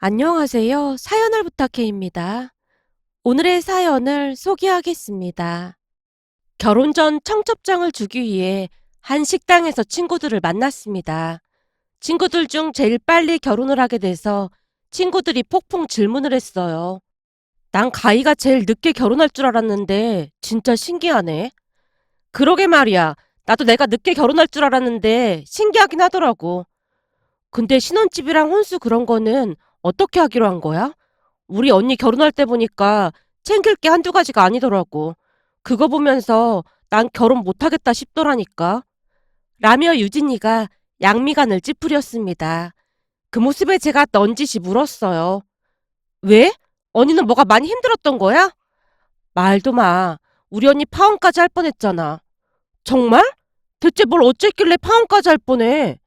안녕하세요. 사연을 부탁해입니다. 오늘의 사연을 소개하겠습니다. 결혼 전 청첩장을 주기 위해 한 식당에서 친구들을 만났습니다. 친구들 중 제일 빨리 결혼을 하게 돼서 친구들이 폭풍 질문을 했어요. 난 가희가 제일 늦게 결혼할 줄 알았는데 진짜 신기하네. 그러게 말이야. 나도 내가 늦게 결혼할 줄 알았는데 신기하긴 하더라고. 근데 신혼집이랑 혼수 그런 거는 어떻게 하기로 한 거야? 우리 언니 결혼할 때 보니까 챙길 게 한두 가지가 아니더라고. 그거 보면서 난 결혼 못하겠다 싶더라니까. 라며 유진이가 양미간을 찌푸렸습니다. 그 모습에 제가 넌지시 물었어요. 왜? 언니는 뭐가 많이 힘들었던 거야? 말도 마. 우리 언니 파혼까지 할 뻔했잖아. 정말? 대체 뭘 어쨌길래 파혼까지 할 뻔해?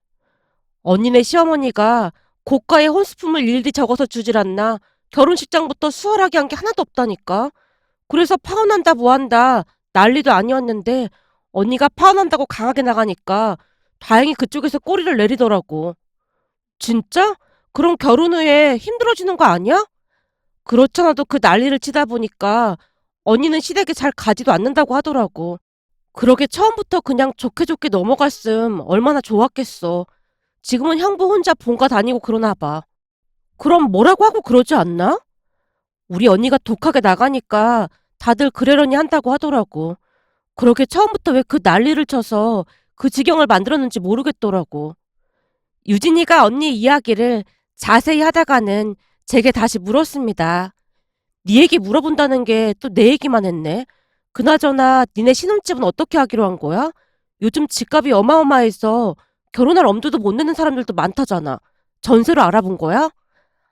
언니네 시어머니가 고가의 혼수품을 일일이 적어서 주질 않나 결혼식장부터 수월하게 한 게 하나도 없다니까. 그래서 파혼한다 뭐한다 난리도 아니었는데 언니가 파혼한다고 강하게 나가니까 다행히 그쪽에서 꼬리를 내리더라고. 진짜? 그럼 결혼 후에 힘들어지는 거 아니야? 그렇잖아도 그 난리를 치다 보니까 언니는 시댁에 잘 가지도 않는다고 하더라고. 그러게 처음부터 그냥 좋게 좋게 넘어갔음 얼마나 좋았겠어. 지금은 형부 혼자 본가 다니고 그러나 봐. 그럼 뭐라고 하고 그러지 않나? 우리 언니가 독하게 나가니까 다들 그러려니 한다고 하더라고. 그러게 처음부터 왜 그 난리를 쳐서 그 지경을 만들었는지 모르겠더라고. 유진이가 언니 이야기를 자세히 하다가는 제게 다시 물었습니다. 네 얘기 물어본다는 게 또 내 얘기만 했네. 그나저나 니네 신혼집은 어떻게 하기로 한 거야? 요즘 집값이 어마어마해서 결혼할 엄두도 못 내는 사람들도 많다잖아. 전세로 알아본 거야?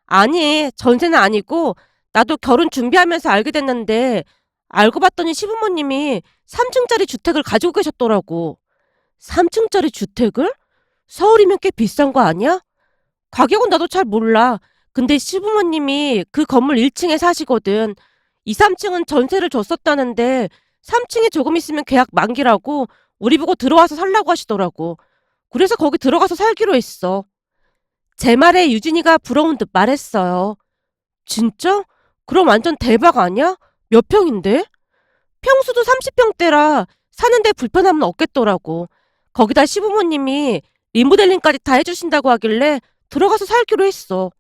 아니, 전세는 아니고 나도 결혼 준비하면서 알게 됐는데 알고 봤더니 시부모님이 3층짜리 주택을 가지고 계셨더라고. 3층짜리 주택을? 서울이면 꽤 비싼 거 아니야? 가격은 나도 잘 몰라. 근데 시부모님이 그 건물 1층에 사시거든. 2, 3층은 전세를 줬었다는데 3층에 조금 있으면 계약 만기라고 우리 보고 들어와서 살라고 하시더라고. 그래서 거기 들어가서 살기로 했어. 제 말에 유진이가 부러운 듯 말했어요. 진짜? 그럼 완전 대박 아니야? 몇 평인데? 평수도 30평대라 사는데 불편함은 없겠더라고. 거기다 시부모님이 리모델링까지 다 해주신다고 하길래 들어가서 살기로 했어.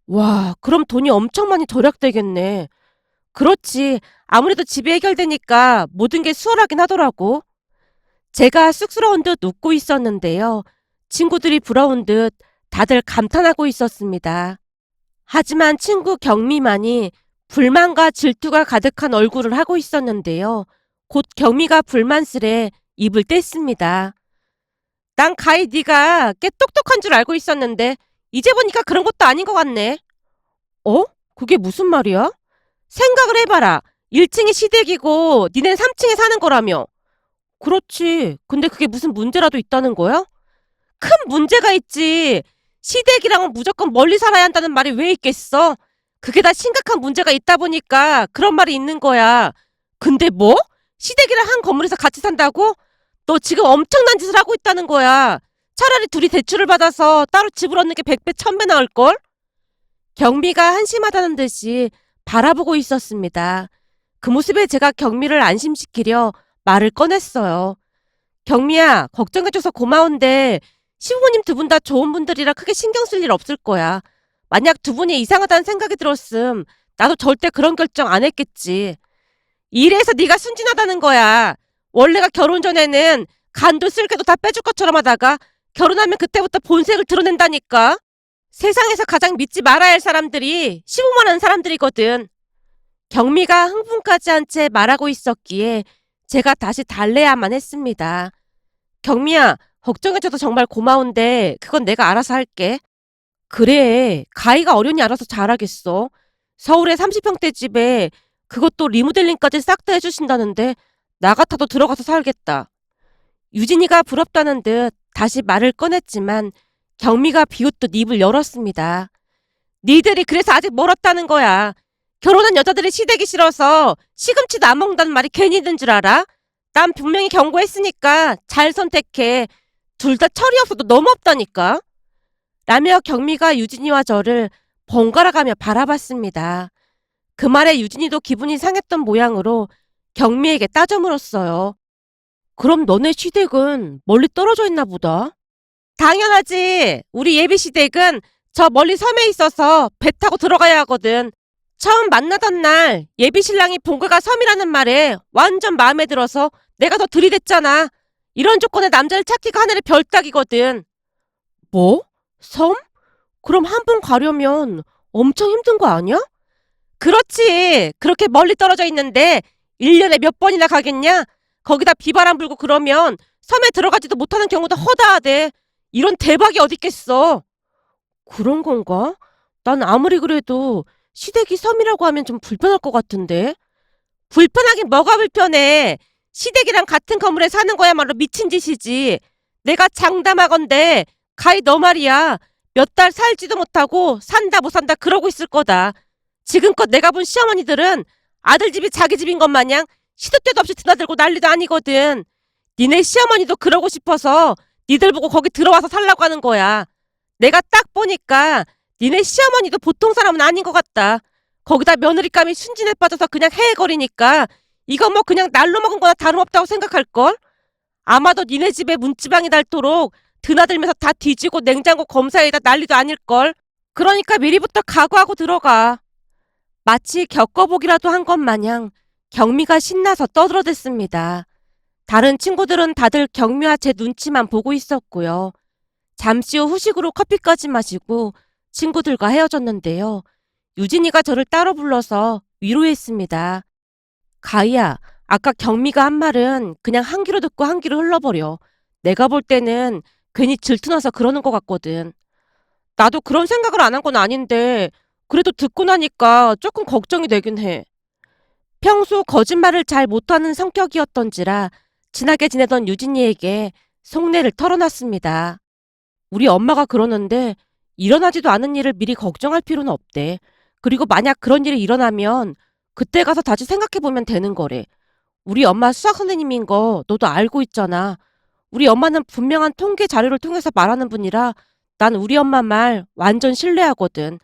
와, 그럼 돈이 엄청 많이 절약되겠네. 그렇지. 아무래도 집이 해결되니까 모든 게 수월하긴 하더라고. 제가 쑥스러운 듯 웃고 있었는데요. 친구들이 부러운 듯 다들 감탄하고 있었습니다. 하지만 친구 경미만이 불만과 질투가 가득한 얼굴을 하고 있었는데요. 곧 경미가 불만스레 입을 뗐습니다. 난 가히 네가 꽤 똑똑한 줄 알고 있었는데 이제 보니까 그런 것도 아닌 것 같네. 어? 그게 무슨 말이야? 생각을 해봐라. 1층이 시댁이고 니넨 3층에 사는 거라며. 그렇지. 근데 그게 무슨 문제라도 있다는 거야? 큰 문제가 있지. 시댁이랑은 무조건 멀리 살아야 한다는 말이 왜 있겠어? 그게 다 심각한 문제가 있다 보니까 그런 말이 있는 거야. 근데 뭐? 시댁이랑 한 건물에서 같이 산다고? 너 지금 엄청난 짓을 하고 있다는 거야. 차라리 둘이 대출을 받아서 따로 집을 얻는 게 100배, 1000배 나을걸? 경미가 한심하다는 듯이 바라보고 있었습니다. 그 모습에 제가 경미를 안심시키려 말을 꺼냈어요. 경미야, 걱정해줘서 고마운데 시부모님 두 분 다 좋은 분들이라 크게 신경 쓸 일 없을 거야. 만약 두 분이 이상하다는 생각이 들었음 나도 절대 그런 결정 안 했겠지. 이래서 네가 순진하다는 거야. 원래가 결혼 전에는 간도 쓸개도 다 빼줄 것처럼 하다가 결혼하면 그때부터 본색을 드러낸다니까. 세상에서 가장 믿지 말아야 할 사람들이 시부모라는 사람들이거든. 경미가 흥분까지 한 채 말하고 있었기에 제가 다시 달래야만 했습니다. 경미야, 걱정해줘서 정말 고마운데 그건 내가 알아서 할게. 그래, 가희가 어련히 알아서 잘하겠어. 서울의 30평대 집에 그것도 리모델링까지 싹 다 해주신다는데 나 같아도 들어가서 살겠다. 유진이가 부럽다는 듯 다시 말을 꺼냈지만 경미가 비웃듯 입을 열었습니다. 니들이 그래서 아직 멀었다는 거야. 결혼한 여자들이 시댁이 싫어서 시금치도 안 먹는다는 말이 괜히 있는 줄 알아? 난 분명히 경고했으니까 잘 선택해. 둘 다 철이 없어도 너무 없다니까. 라며 경미가 유진이와 저를 번갈아가며 바라봤습니다. 그 말에 유진이도 기분이 상했던 모양으로 경미에게 따져 물었어요. 그럼 너네 시댁은 멀리 떨어져 있나 보다. 당연하지. 우리 예비 시댁은 저 멀리 섬에 있어서 배 타고 들어가야 하거든. 처음 만나던 날 예비 신랑이 본가가 섬이라는 말에 완전 마음에 들어서 내가 더 들이댔잖아. 이런 조건의 남자를 찾기가 하늘의 별 따기거든. 뭐? 섬? 그럼 한 번 가려면 엄청 힘든 거 아니야? 그렇지. 그렇게 멀리 떨어져 있는데 1년에 몇 번이나 가겠냐? 거기다 비바람 불고 그러면 섬에 들어가지도 못하는 경우도 허다하대. 이런 대박이 어딨겠어. 그런 건가? 난 아무리 그래도 시댁이 섬이라고 하면 좀 불편할 것 같은데. 불편하긴 뭐가 불편해. 시댁이랑 같은 건물에 사는 거야말로 미친 짓이지. 내가 장담하건대 가히 너 말이야. 몇 달 살지도 못하고 산다 못 산다 그러고 있을 거다. 지금껏 내가 본 시어머니들은 아들 집이 자기 집인 것 마냥 시도 때도 없이 드나들고 난리도 아니거든. 니네 시어머니도 그러고 싶어서 니들 보고 거기 들어와서 살라고 하는 거야. 내가 딱 보니까 니네 시어머니도 보통 사람은 아닌 것 같다. 거기다 며느리감이 순진에 빠져서 그냥 헤헤거리니까 이건 뭐 그냥 날로 먹은 거나 다름없다고 생각할걸? 아마도 니네 집에 문지방이 닳도록 드나들면서 다 뒤지고 냉장고 검사에다 난리도 아닐걸? 그러니까 미리부터 각오하고 들어가. 마치 겪어보기라도 한 것 마냥 경미가 신나서 떠들어댔습니다. 다른 친구들은 다들 경미와 제 눈치만 보고 있었고요. 잠시 후 후식으로 커피까지 마시고 친구들과 헤어졌는데요. 유진이가 저를 따로 불러서 위로했습니다. 가희야, 아까 경미가 한 말은 그냥 한 귀로 듣고 한 귀로 흘러버려. 내가 볼 때는 괜히 질투나서 그러는 것 같거든. 나도 그런 생각을 안 한 건 아닌데 그래도 듣고 나니까 조금 걱정이 되긴 해. 평소 거짓말을 잘 못하는 성격이었던지라 친하게 지내던 유진이에게 속내를 털어놨습니다. 우리 엄마가 그러는데 일어나지도 않은 일을 미리 걱정할 필요는 없대. 그리고 만약 그런 일이 일어나면 그때 가서 다시 생각해보면 되는 거래. 우리 엄마 수학 선생님인 거 너도 알고 있잖아. 우리 엄마는 분명한 통계 자료를 통해서 말하는 분이라 난 우리 엄마 말 완전 신뢰하거든.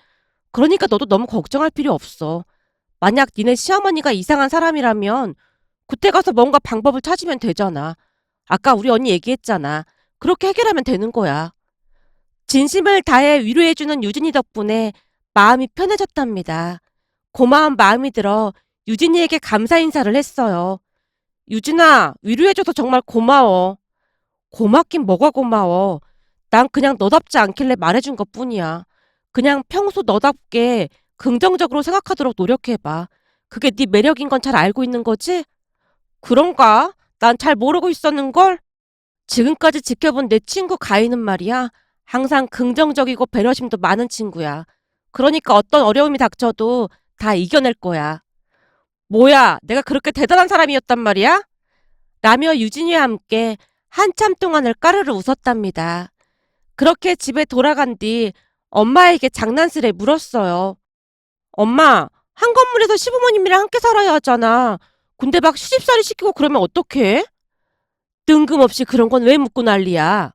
그러니까 너도 너무 걱정할 필요 없어. 만약 니네 시어머니가 이상한 사람이라면 그때 가서 뭔가 방법을 찾으면 되잖아. 아까 우리 언니 얘기했잖아. 그렇게 해결하면 되는 거야. 진심을 다해 위로해주는 유진이 덕분에 마음이 편해졌답니다. 고마운 마음이 들어 유진이에게 감사 인사를 했어요. 유진아, 위로해줘서 정말 고마워. 고맙긴 뭐가 고마워. 난 그냥 너답지 않길래 말해준 것 뿐이야. 그냥 평소 너답게 긍정적으로 생각하도록 노력해봐. 그게 네 매력인 건 잘 알고 있는 거지? 그런가? 난 잘 모르고 있었는걸? 지금까지 지켜본 내 친구 가인은 말이야. 항상 긍정적이고 배려심도 많은 친구야. 그러니까 어떤 어려움이 닥쳐도 다 이겨낼 거야. 뭐야, 내가 그렇게 대단한 사람이었단 말이야? 라며 유진이와 함께 한참 동안을 까르르 웃었답니다. 그렇게 집에 돌아간 뒤 엄마에게 장난스레 물었어요. 엄마, 한 건물에서 시부모님이랑 함께 살아야 하잖아. 근데 막 시집살이 시키고 그러면 어떡해? 뜬금없이 그런 건 왜 묻고 난리야?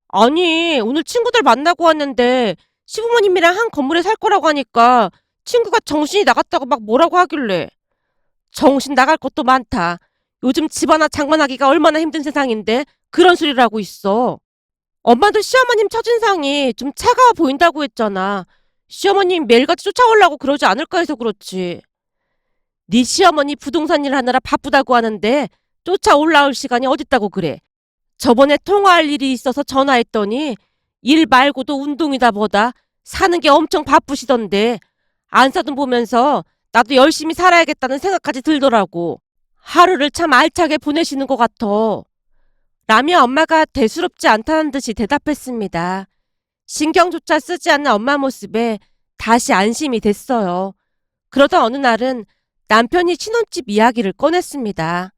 아니, 오늘 친구들 만나고 왔는데 시부모님이랑 한 건물에 살 거라고 하니까 친구가 정신이 나갔다고 막 뭐라고 하길래. 정신 나갈 것도 많다. 요즘 집 하나 장만하기가 얼마나 힘든 세상인데 그런 소리를 하고 있어. 엄마도 시어머님 첫인상이 좀 차가워 보인다고 했잖아. 시어머님 매일같이 쫓아오려고 그러지 않을까 해서 그렇지. 네 시어머니 부동산 일 하느라 바쁘다고 하는데 쫓아올라올 시간이 어딨다고 그래. 저번에 통화할 일이 있어서 전화했더니 일 말고도 운동이다 보다 사는 게 엄청 바쁘시던데 안사돈 보면서 나도 열심히 살아야겠다는 생각까지 들더라고. 하루를 참 알차게 보내시는 것 같아. 라며 엄마가 대수롭지 않다는 듯이 대답했습니다. 신경조차 쓰지 않는 엄마 모습에 다시 안심이 됐어요. 그러던 어느 날은 남편이 신혼집 이야기를 꺼냈습니다.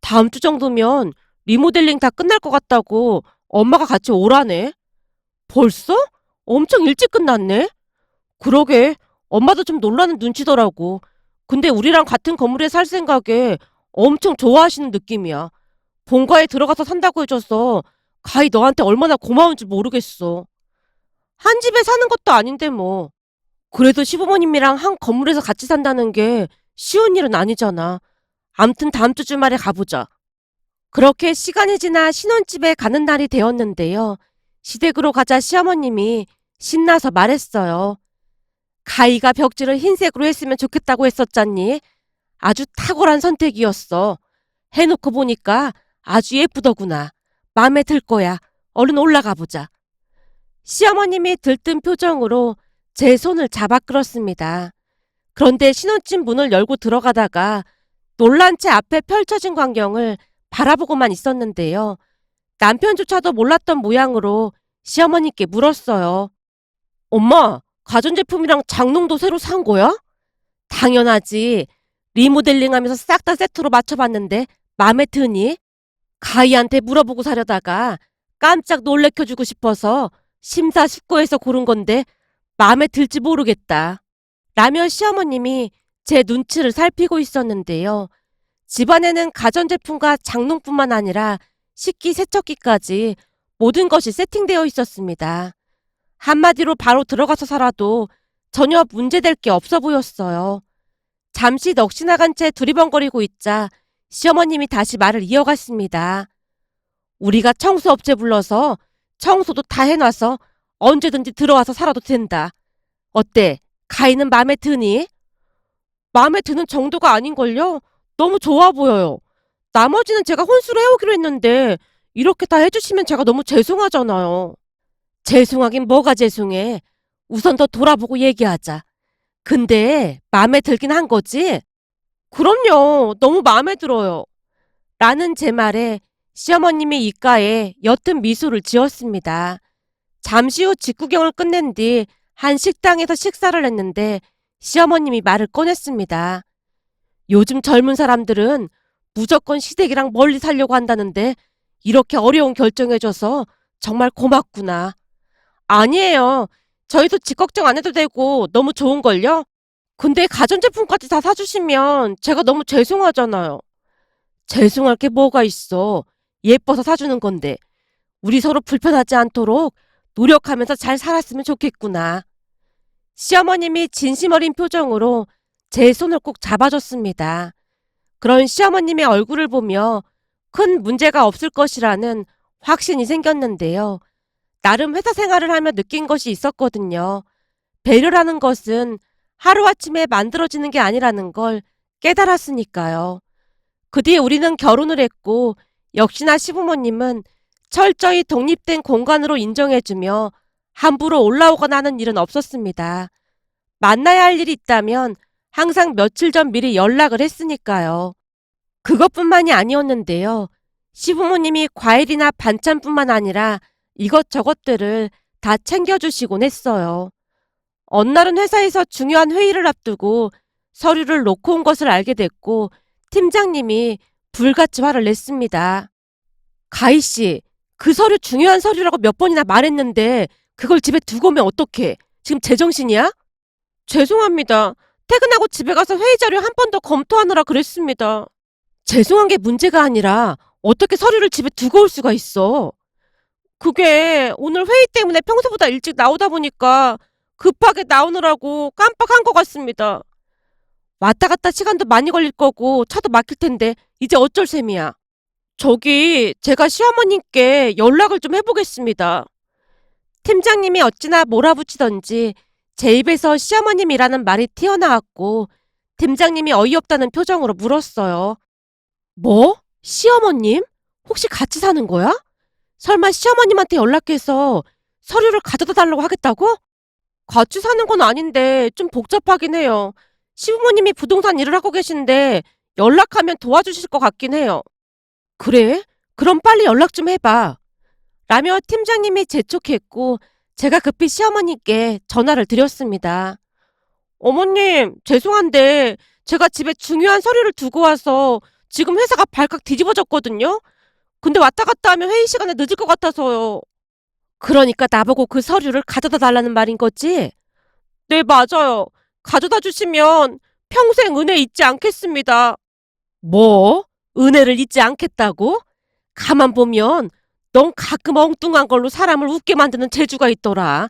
다음 주 정도면 리모델링 다 끝날 것 같다고 엄마가 같이 오라네. 벌써? 엄청 일찍 끝났네. 그러게 엄마도 좀 놀라는 눈치더라고. 근데 우리랑 같은 건물에 살 생각에 엄청 좋아하시는 느낌이야. 본가에 들어가서 산다고 해줘서 가히 너한테 얼마나 고마운지 모르겠어. 한 집에 사는 것도 아닌데 뭐. 그래도 시부모님이랑 한 건물에서 같이 산다는 게 쉬운 일은 아니잖아. 암튼 다음 주 주말에 가보자. 그렇게 시간이 지나 신혼집에 가는 날이 되었는데요. 시댁으로 가자 시어머님이 신나서 말했어요. 가희가 벽지를 흰색으로 했으면 좋겠다고 했었잖니. 아주 탁월한 선택이었어. 해놓고 보니까 아주 예쁘더구나. 마음에 들 거야. 얼른 올라가 보자. 시어머님이 들뜬 표정으로 제 손을 잡아 끌었습니다. 그런데 신혼집 문을 열고 들어가다가 놀란 채 앞에 펼쳐진 광경을 바라보고만 있었는데요. 남편조차도 몰랐던 모양으로 시어머니께 물었어요. 엄마, 가전제품이랑 장롱도 새로 산 거야? 당연하지. 리모델링하면서 싹 다 세트로 맞춰봤는데 마음에 드니? 가희한테 물어보고 사려다가 깜짝 놀래켜주고 싶어서 심사숙고해서 고른 건데 마음에 들지 모르겠다. 라며 시어머님이 제 눈치를 살피고 있었는데요. 집안에는 가전제품과 장롱뿐만 아니라 식기, 세척기까지 모든 것이 세팅되어 있었습니다. 한마디로 바로 들어가서 살아도 전혀 문제될 게 없어 보였어요. 잠시 넋이 나간 채 두리번거리고 있자 시어머님이 다시 말을 이어갔습니다. 우리가 청소업체 불러서 청소도 다 해놔서 언제든지 들어와서 살아도 된다. 어때? 가희는 마음에 드니? 마음에 드는 정도가 아닌걸요? 너무 좋아 보여요. 나머지는 제가 혼수로 해오기로 했는데 이렇게 다 해주시면 제가 너무 죄송하잖아요. 죄송하긴 뭐가 죄송해. 우선 더 돌아보고 얘기하자. 근데 마음에 들긴 한 거지? 그럼요. 너무 마음에 들어요. 라는 제 말에 시어머님이 입가에 옅은 미소를 지었습니다. 잠시 후 직구경을 끝낸 뒤 한 식당에서 식사를 했는데 시어머님이 말을 꺼냈습니다. 요즘 젊은 사람들은 무조건 시댁이랑 멀리 살려고 한다는데 이렇게 어려운 결정해줘서 정말 고맙구나. 아니에요. 저희도 집 걱정 안 해도 되고 너무 좋은걸요? 근데 가전제품까지 다 사주시면 제가 너무 죄송하잖아요. 죄송할 게 뭐가 있어. 예뻐서 사주는 건데. 우리 서로 불편하지 않도록 노력하면서 잘 살았으면 좋겠구나. 시어머님이 진심 어린 표정으로 제 손을 꼭 잡아줬습니다. 그런 시어머님의 얼굴을 보며 큰 문제가 없을 것이라는 확신이 생겼는데요. 나름 회사 생활을 하며 느낀 것이 있었거든요. 배려라는 것은 하루아침에 만들어지는 게 아니라는 걸 깨달았으니까요. 그 뒤에 우리는 결혼을 했고 역시나 시부모님은 철저히 독립된 공간으로 인정해주며 함부로 올라오거나 하는 일은 없었습니다. 만나야 할 일이 있다면 항상 며칠 전 미리 연락을 했으니까요. 그것뿐만이 아니었는데요. 시부모님이 과일이나 반찬뿐만 아니라 이것저것들을 다 챙겨주시곤 했어요. 어느 날은 회사에서 중요한 회의를 앞두고 서류를 놓고 온 것을 알게 됐고 팀장님이 불같이 화를 냈습니다. 가희 씨, 그 서류 중요한 서류라고 몇 번이나 말했는데 그걸 집에 두고 오면 어떡해? 지금 제정신이야? 죄송합니다. 퇴근하고 집에 가서 회의 자료 한 번 더 검토하느라 그랬습니다. 죄송한 게 문제가 아니라 어떻게 서류를 집에 두고 올 수가 있어? 그게 오늘 회의 때문에 평소보다 일찍 나오다 보니까 급하게 나오느라고 깜빡한 것 같습니다. 왔다 갔다 시간도 많이 걸릴 거고 차도 막힐 텐데 이제 어쩔 셈이야. 저기 제가 시어머님께 연락을 좀 해보겠습니다. 팀장님이 어찌나 몰아붙이던지 제 입에서 시어머님이라는 말이 튀어나왔고 팀장님이 어이없다는 표정으로 물었어요. 뭐? 시어머님? 혹시 같이 사는 거야? 설마 시어머님한테 연락해서 서류를 가져다 달라고 하겠다고? 같이 사는 건 아닌데 좀 복잡하긴 해요. 시부모님이 부동산 일을 하고 계신데 연락하면 도와주실 것 같긴 해요. 그래? 그럼 빨리 연락 좀 해봐. 라며 팀장님이 재촉했고 제가 급히 시어머니께 전화를 드렸습니다. 어머님, 죄송한데 제가 집에 중요한 서류를 두고 와서 지금 회사가 발칵 뒤집어졌거든요. 근데 왔다 갔다 하면 회의 시간에 늦을 것 같아서요. 그러니까 나보고 그 서류를 가져다 달라는 말인 거지? 네, 맞아요. 가져다 주시면 평생 은혜 잊지 않겠습니다. 뭐? 은혜를 잊지 않겠다고? 가만 보면 넌 가끔 엉뚱한 걸로 사람을 웃게 만드는 재주가 있더라.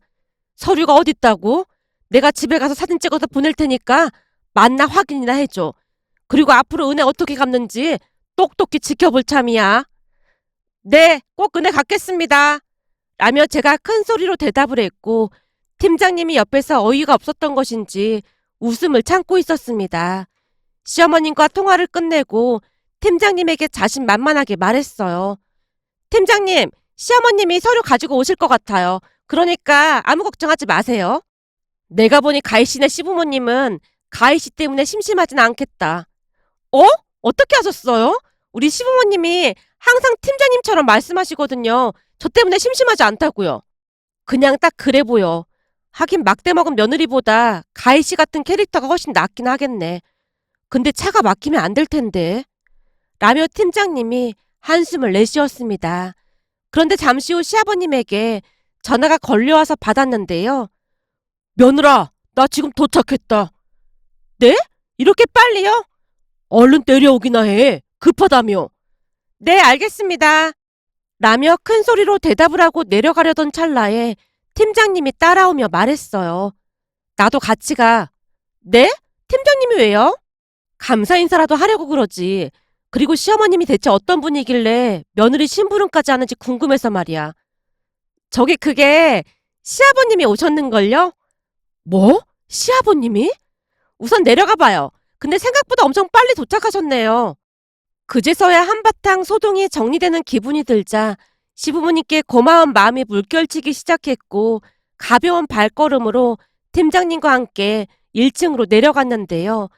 서류가 어딨다고? 내가 집에 가서 사진 찍어서 보낼 테니까 만나 확인이나 해줘. 그리고 앞으로 은혜 어떻게 갚는지 똑똑히 지켜볼 참이야. 네, 꼭 은혜 갚겠습니다. 라며 제가 큰 소리로 대답을 했고 팀장님이 옆에서 어이가 없었던 것인지 웃음을 참고 있었습니다. 시어머님과 통화를 끝내고 팀장님에게 자신만만하게 말했어요. 팀장님, 시어머님이 서류 가지고 오실 것 같아요. 그러니까 아무 걱정하지 마세요. 내가 보니 가희 씨네 시부모님은 가희 씨 때문에 심심하진 않겠다. 어? 어떻게 하셨어요? 우리 시부모님이 항상 팀장님처럼 말씀하시거든요. 저 때문에 심심하지 않다고요. 그냥 딱 그래 보여. 하긴 막대 먹은 며느리보다 가희 씨 같은 캐릭터가 훨씬 낫긴 하겠네. 근데 차가 막히면 안 될 텐데. 라며 팀장님이 한숨을 내쉬었습니다. 그런데 잠시 후 시아버님에게 전화가 걸려와서 받았는데요. 며느라, 나 지금 도착했다. 네? 이렇게 빨리요? 얼른 내려오기나 해. 급하다며. 네, 알겠습니다. 라며 큰 소리로 대답을 하고 내려가려던 찰나에 팀장님이 따라오며 말했어요. 나도 같이 가. 네? 팀장님이 왜요? 감사 인사라도 하려고 그러지. 그리고 시어머님이 대체 어떤 분이길래 며느리 심부름까지 하는지 궁금해서 말이야. 저기 그게 시아버님이 오셨는걸요? 뭐? 시아버님이? 우선 내려가 봐요. 근데 생각보다 엄청 빨리 도착하셨네요. 그제서야 한바탕 소동이 정리되는 기분이 들자 시부모님께 고마운 마음이 물결치기 시작했고 가벼운 발걸음으로 팀장님과 함께 1층으로 내려갔는데요.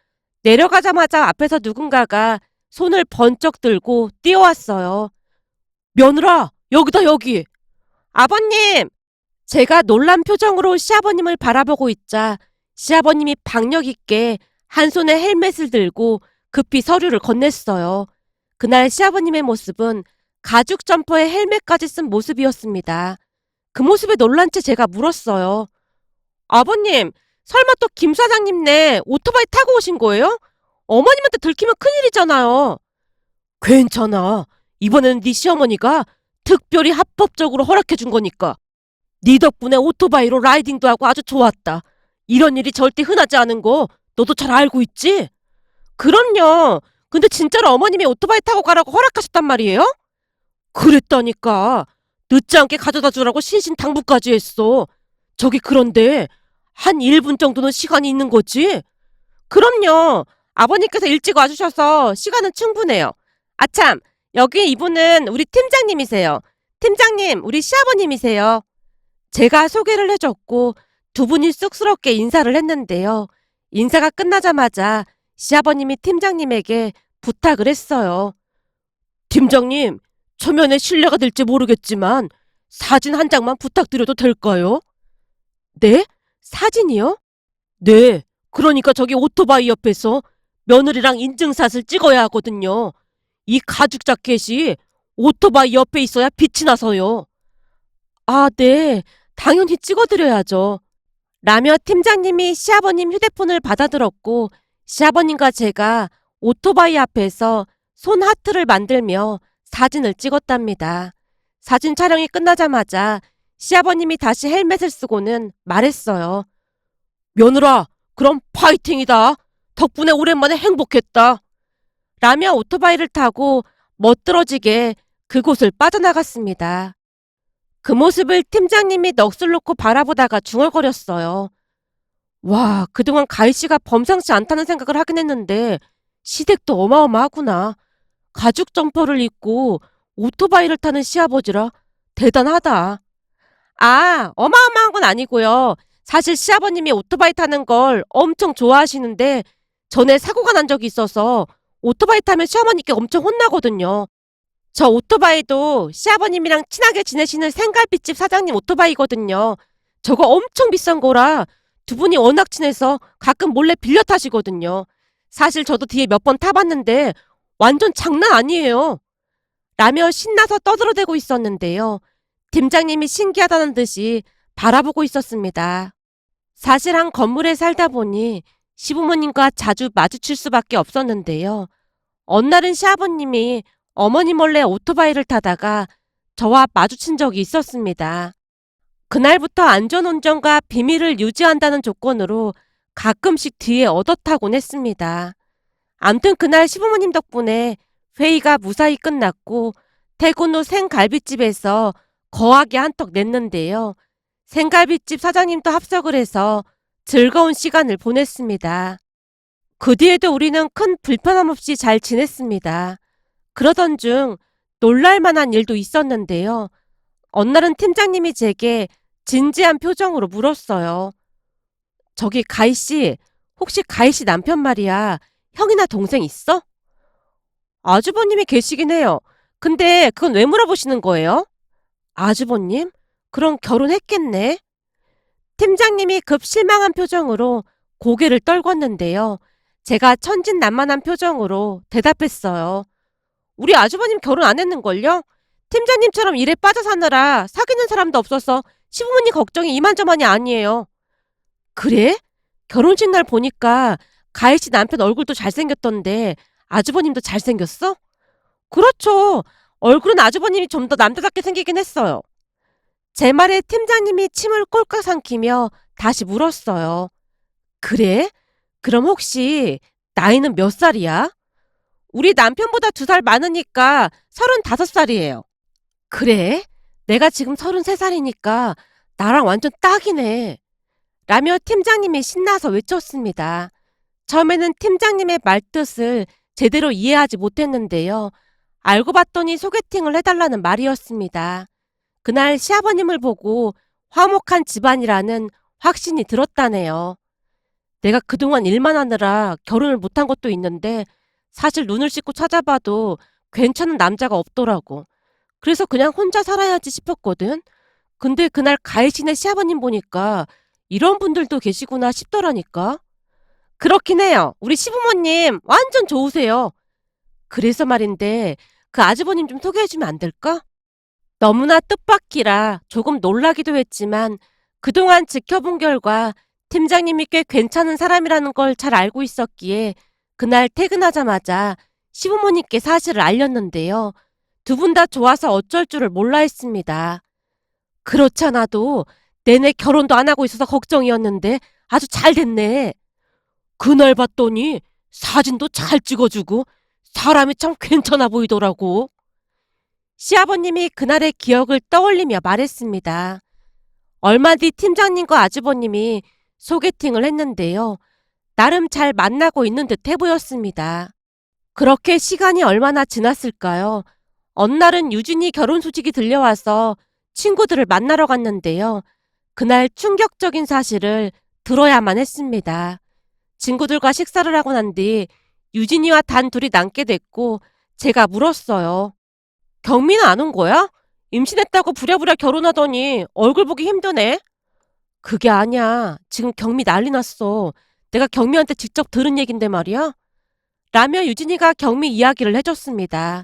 내려가자마자 앞에서 누군가가 손을 번쩍 들고 뛰어왔어요. 며느라, 여기다 여기. 아버님! 제가 놀란 표정으로 시아버님을 바라보고 있자 시아버님이 박력 있게 한 손에 헬멧을 들고 급히 서류를 건넸어요. 그날 시아버님의 모습은 가죽 점퍼에 헬멧까지 쓴 모습이었습니다. 그 모습에 놀란 채 제가 물었어요. 아버님, 설마 또 김 사장님네 오토바이 타고 오신 거예요? 어머님한테 들키면 큰일이잖아요. 괜찮아. 이번에는 네 시어머니가 특별히 합법적으로 허락해 준 거니까. 네 덕분에 오토바이로 라이딩도 하고 아주 좋았다. 이런 일이 절대 흔하지 않은 거 너도 잘 알고 있지? 그럼요. 근데 진짜로 어머님이 오토바이 타고 가라고 허락하셨단 말이에요? 그랬다니까. 늦지 않게 가져다 주라고 신신당부까지 했어. 저기 그런데 한 1분 정도는 시간이 있는 거지? 그럼요. 아버님께서 일찍 와주셔서 시간은 충분해요. 아참, 여기 이분은 우리 팀장님이세요. 팀장님, 우리 시아버님이세요. 제가 소개를 해줬고 두 분이 쑥스럽게 인사를 했는데요. 인사가 끝나자마자 시아버님이 팀장님에게 부탁을 했어요. 팀장님, 초면에 실례가 될지 모르겠지만 사진 한 장만 부탁드려도 될까요? 네? 사진이요? 네. 그러니까 저기 오토바이 옆에서 며느리랑 인증샷을 찍어야 하거든요. 이 가죽 자켓이 오토바이 옆에 있어야 빛이 나서요. 아, 네. 당연히 찍어드려야죠. 라며 팀장님이 시아버님 휴대폰을 받아들었고 시아버님과 제가 오토바이 앞에서 손 하트를 만들며 사진을 찍었답니다. 사진 촬영이 끝나자마자 시아버님이 다시 헬멧을 쓰고는 말했어요. 며느라, 그럼 파이팅이다. 덕분에 오랜만에 행복했다. 라며 오토바이를 타고 멋들어지게 그곳을 빠져나갔습니다. 그 모습을 팀장님이 넋을 놓고 바라보다가 중얼거렸어요. 와, 그동안 가희 씨가 범상치 않다는 생각을 하긴 했는데 시댁도 어마어마하구나. 가죽 점퍼를 입고 오토바이를 타는 시아버지라 대단하다. 아, 어마어마한 건 아니고요. 사실 시아버님이 오토바이 타는 걸 엄청 좋아하시는데 전에 사고가 난 적이 있어서 오토바이 타면 시어머니께 엄청 혼나거든요. 저 오토바이도 시아버님이랑 친하게 지내시는 생갈비집 사장님 오토바이거든요. 저거 엄청 비싼 거라 두 분이 워낙 친해서 가끔 몰래 빌려 타시거든요. 사실 저도 뒤에 몇 번 타봤는데 완전 장난 아니에요. 라며 신나서 떠들어대고 있었는데요. 팀장님이 신기하다는 듯이 바라보고 있었습니다. 사실 한 건물에 살다 보니 시부모님과 자주 마주칠 수밖에 없었는데요. 어느 날은 시아버님이 어머니 몰래 오토바이를 타다가 저와 마주친 적이 있었습니다. 그날부터 안전운전과 비밀을 유지한다는 조건으로 가끔씩 뒤에 얻어타곤 했습니다. 암튼 그날 시부모님 덕분에 회의가 무사히 끝났고 퇴근 후 생갈비집에서 거하게 한턱 냈는데요. 생갈비집 사장님도 합석을 해서 즐거운 시간을 보냈습니다. 그 뒤에도 우리는 큰 불편함 없이 잘 지냈습니다. 그러던 중 놀랄만한 일도 있었는데요. 어느 날은 팀장님이 제게 진지한 표정으로 물었어요. 저기 가희 씨, 혹시 가희 씨 남편 말이야. 형이나 동생 있어? 아주버님이 계시긴 해요. 근데 그건 왜 물어보시는 거예요? 아주버님? 그럼 결혼했겠네? 팀장님이 급 실망한 표정으로 고개를 떨궜는데요. 제가 천진난만한 표정으로 대답했어요. 우리 아주버님 결혼 안 했는걸요? 팀장님처럼 일에 빠져 사느라 사귀는 사람도 없어서 시부모님 걱정이 이만저만이 아니에요. 그래? 결혼식 날 보니까 가희 씨 남편 얼굴도 잘생겼던데 아주버님도 잘생겼어? 그렇죠. 얼굴은 아주버님이 좀 더 남자답게 생기긴 했어요. 제 말에 팀장님이 침을 꼴깍 삼키며 다시 물었어요. 그래? 그럼 혹시 나이는 몇 살이야? 우리 남편보다 2살 많으니까 35살이에요. 그래? 내가 지금 33살이니까 나랑 완전 딱이네. 라며 팀장님이 신나서 외쳤습니다. 처음에는 팀장님의 말뜻을 제대로 이해하지 못했는데요. 알고 봤더니 소개팅을 해달라는 말이었습니다. 그날 시아버님을 보고 화목한 집안이라는 확신이 들었다네요. 내가 그동안 일만 하느라 결혼을 못한 것도 있는데 사실 눈을 씻고 찾아봐도 괜찮은 남자가 없더라고. 그래서 그냥 혼자 살아야지 싶었거든. 근데 그날 가해신의 시아버님 보니까 이런 분들도 계시구나 싶더라니까. 그렇긴 해요. 우리 시부모님 완전 좋으세요. 그래서 말인데 그 아주버님 좀 소개해주면 안 될까? 너무나 뜻밖이라 조금 놀라기도 했지만 그동안 지켜본 결과 팀장님이 꽤 괜찮은 사람이라는 걸 잘 알고 있었기에 그날 퇴근하자마자 시부모님께 사실을 알렸는데요. 두 분 다 좋아서 어쩔 줄을 몰라 했습니다. 그렇잖아도 내내 결혼도 안 하고 있어서 걱정이었는데 아주 잘 됐네. 그날 봤더니 사진도 잘 찍어주고 사람이 참 괜찮아 보이더라고. 시아버님이 그날의 기억을 떠올리며 말했습니다. 얼마 뒤 팀장님과 아주버님이 소개팅을 했는데요. 나름 잘 만나고 있는 듯해 보였습니다. 그렇게 시간이 얼마나 지났을까요? 어느 날은 유진이 결혼 소식이 들려와서 친구들을 만나러 갔는데요. 그날 충격적인 사실을 들어야만 했습니다. 친구들과 식사를 하고 난 뒤 유진이와 단 둘이 남게 됐고 제가 물었어요. 경미는 안 온 거야? 임신했다고 부랴부랴 결혼하더니 얼굴 보기 힘드네. 그게 아니야. 지금 경미 난리 났어. 내가 경미한테 직접 들은 얘긴데 말이야. 라며 유진이가 경미 이야기를 해줬습니다.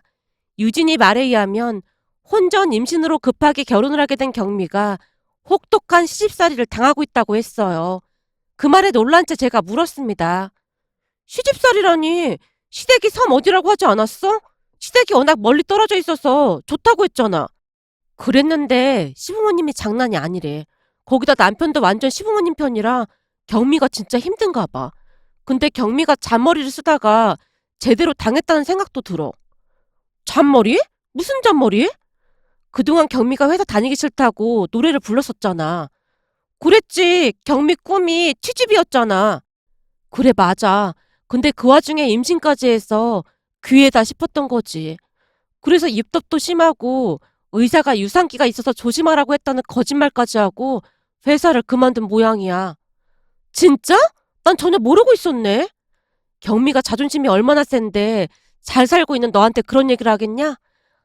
유진이 말에 의하면 혼전 임신으로 급하게 결혼을 하게 된 경미가 혹독한 시집살이를 당하고 있다고 했어요. 그 말에 놀란 채 제가 물었습니다. 시집살이라니 시댁이 섬 어디라고 하지 않았어? 시댁이 워낙 멀리 떨어져 있어서 좋다고 했잖아. 그랬는데 시부모님이 장난이 아니래. 거기다 남편도 완전 시부모님 편이라 경미가 진짜 힘든가 봐. 근데 경미가 잔머리를 쓰다가 제대로 당했다는 생각도 들어. 잔머리? 무슨 잔머리? 그동안 경미가 회사 다니기 싫다고 노래를 불렀었잖아. 그랬지. 경미 꿈이 취직이었잖아. 그래 맞아. 근데 그 와중에 임신까지 해서 귀해다 싶었던 거지. 그래서 입덧도 심하고 의사가 유산기가 있어서 조심하라고 했다는 거짓말까지 하고 회사를 그만둔 모양이야. 진짜? 난 전혀 모르고 있었네. 경미가 자존심이 얼마나 센데 잘 살고 있는 너한테 그런 얘기를 하겠냐?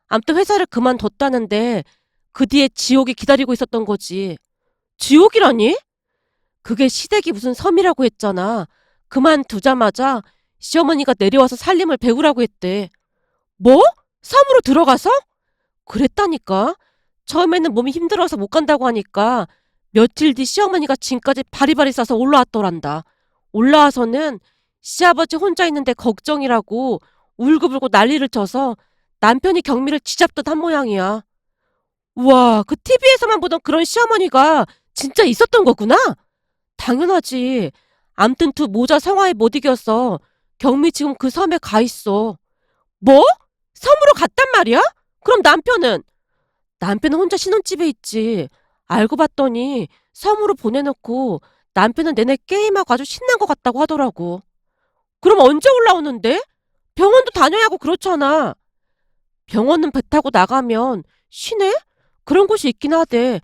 암튼 회사를 그만뒀다는데 그 뒤에 지옥이 기다리고 있었던 거지. 지옥이라니? 그게 시댁이 무슨 섬이라고 했잖아. 그만두자마자 시어머니가 내려와서 살림을 배우라고 했대. 뭐? 섬으로 들어가서? 그랬다니까. 처음에는 몸이 힘들어서 못 간다고 하니까 며칠 뒤 시어머니가 짐까지 바리바리 싸서 올라왔더란다. 올라와서는 시아버지 혼자 있는데 걱정이라고 울고불고 난리를 쳐서 남편이 경미를 쥐잡듯 한 모양이야. 우와, 그 TV에서만 보던 그런 시어머니가 진짜 있었던 거구나? 당연하지. 암튼투 모자 성화에 못 이겨서 경미 지금 그 섬에 가 있어. 뭐? 섬으로 갔단 말이야? 그럼 남편은? 남편은 혼자 신혼집에 있지. 알고 봤더니 섬으로 보내놓고 남편은 내내 게임하고 아주 신난 것 같다고 하더라고. 그럼 언제 올라오는데? 병원도 다녀야 하고 그렇잖아. 병원은 배 타고 나가면 쉬네? 그런 곳이 있긴 하대.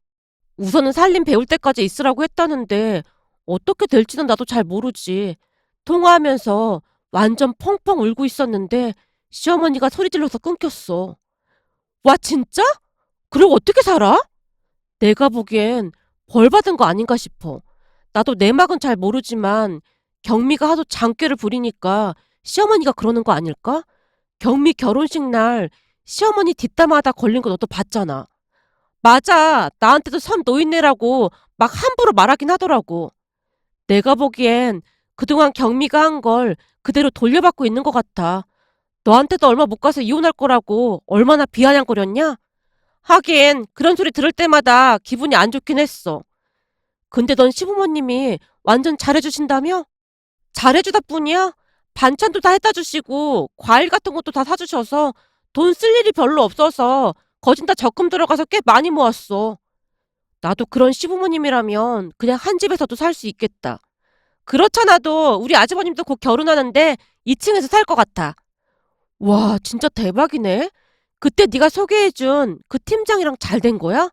우선은 살림 배울 때까지 있으라고 했다는데 어떻게 될지는 나도 잘 모르지. 통화하면서 완전 펑펑 울고 있었는데 시어머니가 소리 질러서 끊겼어. 와, 진짜? 그리고 어떻게 살아? 내가 보기엔 벌 받은 거 아닌가 싶어. 나도 내막은 잘 모르지만 경미가 하도 장꾀를 부리니까 시어머니가 그러는 거 아닐까? 경미 결혼식 날 시어머니 뒷담화하다 걸린 거 너도 봤잖아. 맞아. 나한테도 섬 노인네라고 막 함부로 말하긴 하더라고. 내가 보기엔 그동안 경미가 한 걸 그대로 돌려받고 있는 것 같아. 너한테도 얼마 못 가서 이혼할 거라고 얼마나 비아냥거렸냐? 하긴 그런 소리 들을 때마다 기분이 안 좋긴 했어. 근데 넌 시부모님이 완전 잘해주신다며? 잘해주다 뿐이야? 반찬도 다 해다 주시고 과일 같은 것도 다 사주셔서 돈 쓸 일이 별로 없어서 거진 다 적금 들어가서 꽤 많이 모았어. 나도 그런 시부모님이라면 그냥 한 집에서도 살 수 있겠다. 그렇잖아도 우리 아주버님도 곧 결혼하는데 2층에서 살 것 같아. 와, 진짜 대박이네. 그때 네가 소개해준 그 팀장이랑 잘 된 거야?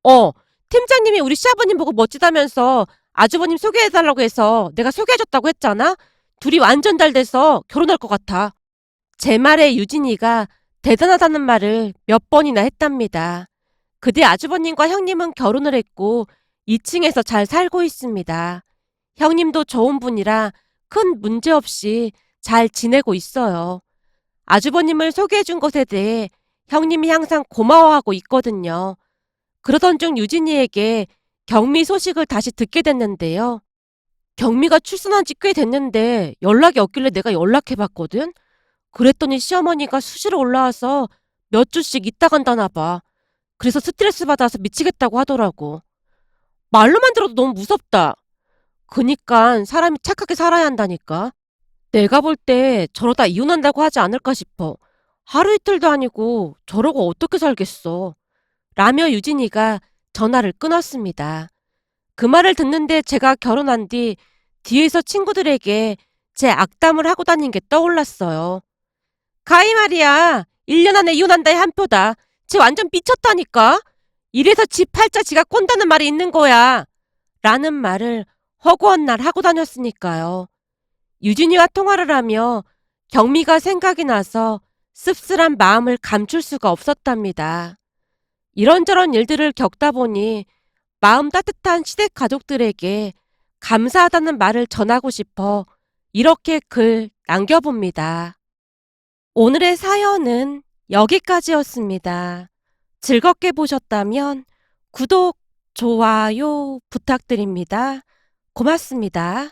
어, 팀장님이 우리 시아버님 보고 멋지다면서 아주버님 소개해달라고 해서 내가 소개해줬다고 했잖아? 둘이 완전 잘 돼서 결혼할 것 같아. 제 말에 유진이가 대단하다는 말을 몇 번이나 했답니다. 그뒤 아주버님과 형님은 결혼을 했고 2층에서 잘 살고 있습니다. 형님도 좋은 분이라 큰 문제 없이 잘 지내고 있어요. 아주버님을 소개해준 것에 대해 형님이 항상 고마워하고 있거든요. 그러던 중 유진이에게 경미 소식을 다시 듣게 됐는데요. 경미가 출산한 지 꽤 됐는데 연락이 없길래 내가 연락해봤거든? 그랬더니 시어머니가 수시로 올라와서 몇 주씩 있다 간다나 봐. 그래서 스트레스 받아서 미치겠다고 하더라고. 말로만 들어도 너무 무섭다. 그니깐 사람이 착하게 살아야 한다니까. 내가 볼 때 저러다 이혼한다고 하지 않을까 싶어. 하루 이틀도 아니고 저러고 어떻게 살겠어. 라며 유진이가 전화를 끊었습니다. 그 말을 듣는데 제가 결혼한 뒤 뒤에서 친구들에게 제 악담을 하고 다닌 게 떠올랐어요. 가희 말이야. 1년 안에 이혼한다의 한 표다. 쟤 완전 미쳤다니까. 이래서 지 팔자 지가 꼰다는 말이 있는 거야. 라는 말을 허구한 날 하고 다녔으니까요. 유진이와 통화를 하며 경미가 생각이 나서 씁쓸한 마음을 감출 수가 없었답니다. 이런저런 일들을 겪다 보니 마음 따뜻한 시댁 가족들에게 감사하다는 말을 전하고 싶어 이렇게 글 남겨봅니다. 오늘의 사연은 여기까지였습니다. 즐겁게 보셨다면 구독, 좋아요 부탁드립니다. 고맙습니다.